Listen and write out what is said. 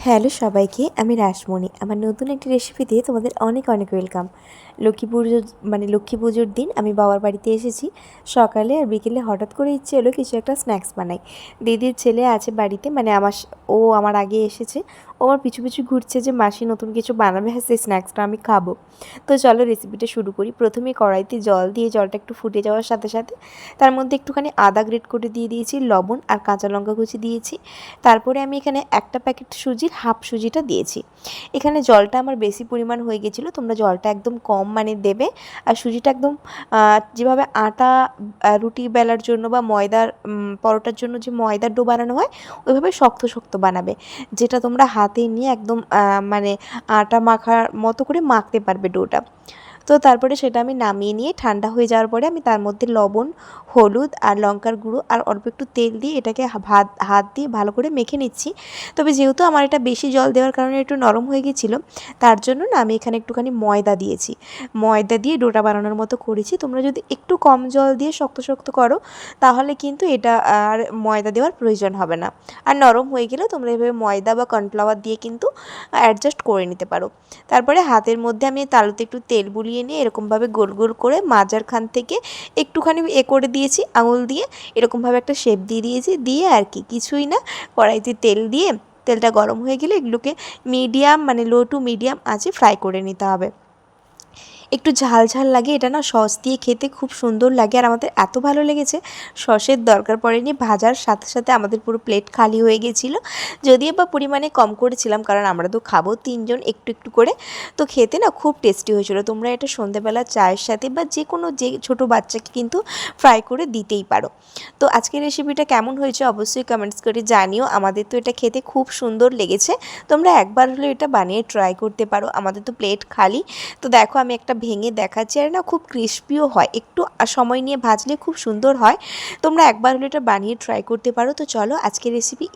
Hello সবাইকে, আমি রাসমণি। আমার নতুন একটি রেসিপিতে তোমাদের অনেক অনেক ওয়েলকাম। লক্ষ্মী পুজো লক্ষ্মী পুজোর দিন আমি বাবার বাড়িতে এসেছি। সকালে আর বিকেলে হঠাৎ করে ইচ্ছে হলো কিছু একটা স্ন্যাক্স বানাই। দিদির ছেলে আছে বাড়িতে, ও আমার আগে এসেছে। ও আমার পিছু পিছু ঘুরছে যে মাসি নতুন কিছু বানাবে, হ্যাঁ সেই স্ন্যাক্সটা আমি খাবো। তো চলো রেসিপিটা শুরু করি। প্রথমে কড়াইতে জল দিয়ে জলটা একটু ফুটে যাওয়ার সাথে সাথে তার মধ্যে একটুখানি আদা গ্রেট করে দিয়ে দিয়েছি, লবণ আর কাঁচা লঙ্কা কুচি দিয়েছি। তারপরে আমি এখানে একটা প্যাকেট সুজির হাফ সুজিটা দিয়েছি। এখানে জলটা আমার বেশি পরিমাণ হয়ে গেছিলো, তোমরা জলটা একদম কম দেবে। আর সুজিটা একদম যেভাবে আটা রুটি বেলার জন্য বা ময়দার পরোটার জন্য যে ময়দার ডো বানানো হয় ওইভাবে শক্ত শক্ত বানাবে, যেটা তোমরা হাতে নিয়ে একদম আটা মাখার মতো করে মাখতে পারবে ডোটা। তো তারপরে সেটা আমি নামিয়ে নিয়ে ঠান্ডা হয়ে যাওয়ার পরে আমি তার মধ্যে লবণ, হলুদ আর লঙ্কার গুঁড়ো আর অল্প একটু তেল দিয়ে এটাকে হাত দিয়ে ভালো করে মেখে নিচ্ছি। তবে যেহেতু আমার এটা বেশি জল দেওয়ার কারণে একটু নরম হয়ে গেছিলো, তার জন্য না আমি এখানে একটুখানি ময়দা দিয়েছি। ময়দা দিয়ে ডোটা বানানোর মতো করেছি। তোমরা যদি একটু কম জল দিয়ে শক্ত শক্ত করো তাহলে কিন্তু এটা আর ময়দা দেওয়ার প্রয়োজন হবে না। আর নরম হয়ে গেলে তোমরা এভাবে ময়দা বা কর্নফ্লাওয়ার দিয়ে কিন্তু অ্যাডজাস্ট করে নিতে পারো। তারপরে হাতের মধ্যে আমি তালুতে একটু তেল বুলিয়ে নিয়ে এরকমভাবে গোল গোল করে মাঝখান থেকে একটুখানি করে দিয়েছি আঙুল দিয়ে, এরকমভাবে একটা শেপ দিয়ে দিয়েছি। দিয়ে আর কিছুই না, কড়াইতে তেল দিয়ে তেলটা গরম হয়ে গেলে এগুলোকে লো টু মিডিয়াম আঁচে ফ্রাই করে নিতে হবে। একটু ঝাল ঝাল লাগে, এটা না সস দিয়ে খেতে খুব সুন্দর লাগে। আর আমাদের এত ভালো লেগেছে, সসের দরকার পড়েনি। ভাজার সাথে সাথে আমাদের পুরো প্লেট খালি হয়ে গেছিলো। যদিও বা পরিমাণে কম করেছিলাম, কারণ আমরা তো খাবো তিনজন একটু একটু করে। তো খেতে না খুব টেস্টি হয়েছিল। তোমরা এটা সন্ধ্যেবেলা চায়ের সাথে বা যে ছোটো বাচ্চাকে কিন্তু ফ্রাই করে দিতেই পারো। তো আজকের রেসিপিটা কেমন হয়েছে অবশ্যই কমেন্টস করে জানিও। আমাদের তো এটা খেতে খুব সুন্দর লেগেছে। তোমরা একবার হলেও এটা বানিয়ে ট্রাই করতে পারো। আমাদের তো প্লেট খালি। তো দেখো আমি একটা ভেঙে দেখাচ্ছি, আর না খুব ক্রিস্পিও হয়, একটু সময় নিয়ে ভাজলে খুব সুন্দর হয়। তোমরা একবার হলে এটা বানিয়ে ট্রাই করতে পারো। তো চলো আজকের রেসিপি